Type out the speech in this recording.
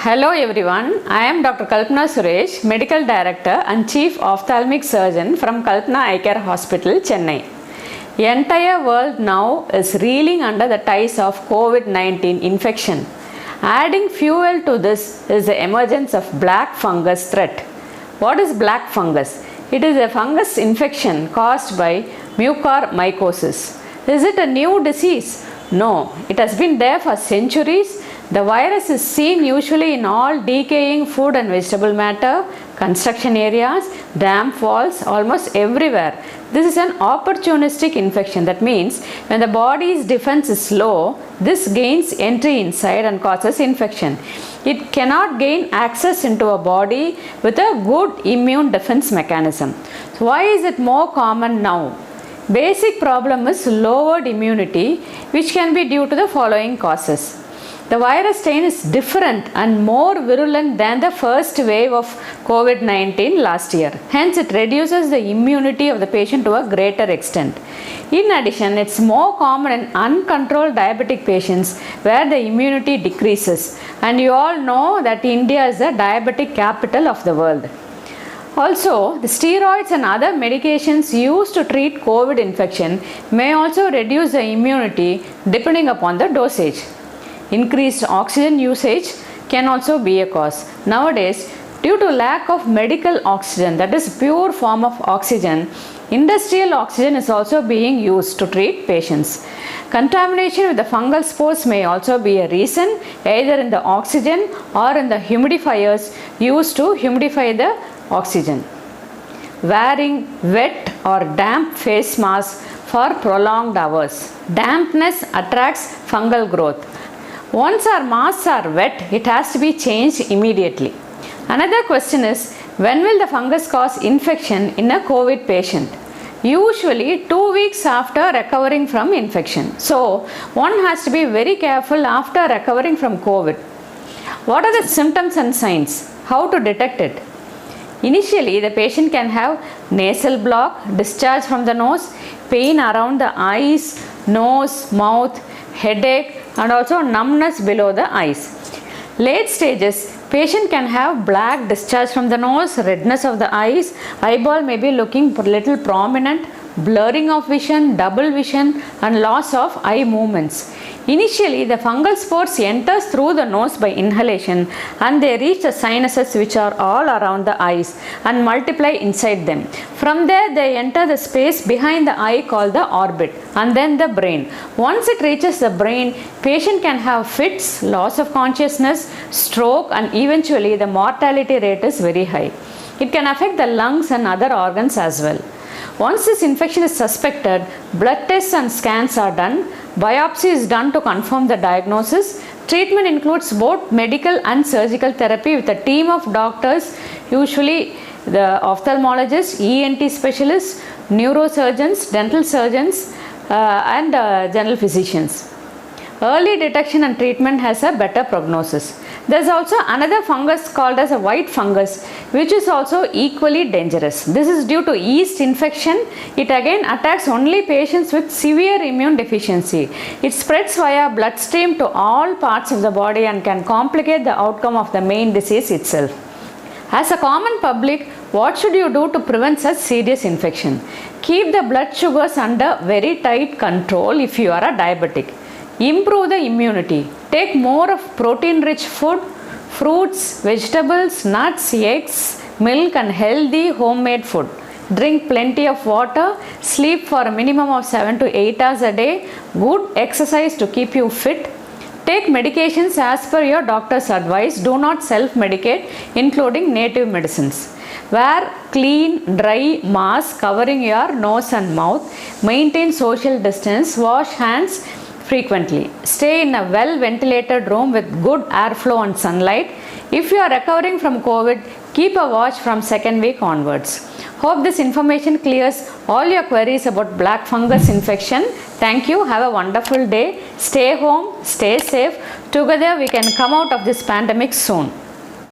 Hello everyone, I am Dr. Kalpana Suresh, Medical Director and Chief Ophthalmic Surgeon from Kalpana Eye Care Hospital, Chennai. The entire world now is reeling under the ties of COVID-19 infection. Adding fuel to this is the emergence of black fungus threat. What is black fungus? It is a fungus infection caused by mucormycosis. Is it a new disease? No, it has been there for centuries. The virus is seen usually in all decaying food and vegetable matter, construction areas, damp walls, almost everywhere. This is an opportunistic infection. That means when the body's defense is low, this gains entry inside and causes infection. It cannot gain access into a body with a good immune defense mechanism. So why is it more common now? Basic problem is lowered immunity, which can be due to the following causes. The virus strain is different and more virulent than the first wave of COVID-19 last year. Hence, it reduces the immunity of the patient to a greater extent. In addition, it's more common in uncontrolled diabetic patients where the immunity decreases. And you all know that India is the diabetic capital of the world. Also, the steroids and other medications used to treat COVID infection may also reduce the immunity depending upon the dosage. Increased oxygen usage can also be a cause. Nowadays, due to lack of medical oxygen, that is pure form of oxygen, industrial oxygen is also being used to treat patients. Contamination with the fungal spores may also be a reason, either in the oxygen or in the humidifiers used to humidify the oxygen. Wearing wet or damp face masks for prolonged hours. Dampness attracts fungal growth. Once our masks are wet, it has to be changed immediately. Another question is, when will the fungus cause infection in a COVID patient? Usually 2 weeks after recovering from infection. So, one has to be very careful after recovering from COVID. What are the symptoms and signs? How to detect it? Initially, the patient can have nasal block, discharge from the nose, pain around the eyes, nose, mouth, headache, and also numbness below the eyes. Late stages, patient can have black discharge from the nose, redness of the eyes, eyeball may be looking a little prominent, blurring of vision, double vision, and loss of eye movements. Initially, the fungal spores enters through the nose by inhalation and they reach the sinuses which are all around the eyes and multiply inside them. From there, they enter the space behind the eye called the orbit and then the brain. Once it reaches the brain, patient can have fits, loss of consciousness, stroke, and eventually the mortality rate is very high. It can affect the lungs and other organs as well. Once this infection is suspected, blood tests and scans are done. Biopsy is done to confirm the diagnosis. Treatment includes both medical and surgical therapy with a team of doctors, usually the ophthalmologists, ENT specialists, neurosurgeons, dental surgeons, and general physicians. Early detection and treatment has a better prognosis. There is also another fungus called as a white fungus, which is also equally dangerous. This is due to yeast infection. It again attacks only patients with severe immune deficiency. It spreads via bloodstream to all parts of the body and can complicate the outcome of the main disease itself. As a common public, what should you do to prevent such serious infection? Keep the blood sugars under very tight control if you are a diabetic. Improve the immunity. Take more of protein-rich food, fruits, vegetables, nuts, eggs, milk, and healthy homemade food. Drink plenty of water. Sleep for a minimum of 7 to 8 hours a day. Good exercise to keep you fit. Take medications as per your doctor's advice. Do not self-medicate, including native medicines. Wear clean, dry mask covering your nose and mouth. Maintain social distance. Wash hands frequently. Stay in a well-ventilated room with good airflow and sunlight. If you are recovering from COVID, keep a watch from second week onwards. Hope this information clears all your queries about black fungus infection. Thank you. Have a wonderful day. Stay home. Stay safe. Together we can come out of this pandemic soon.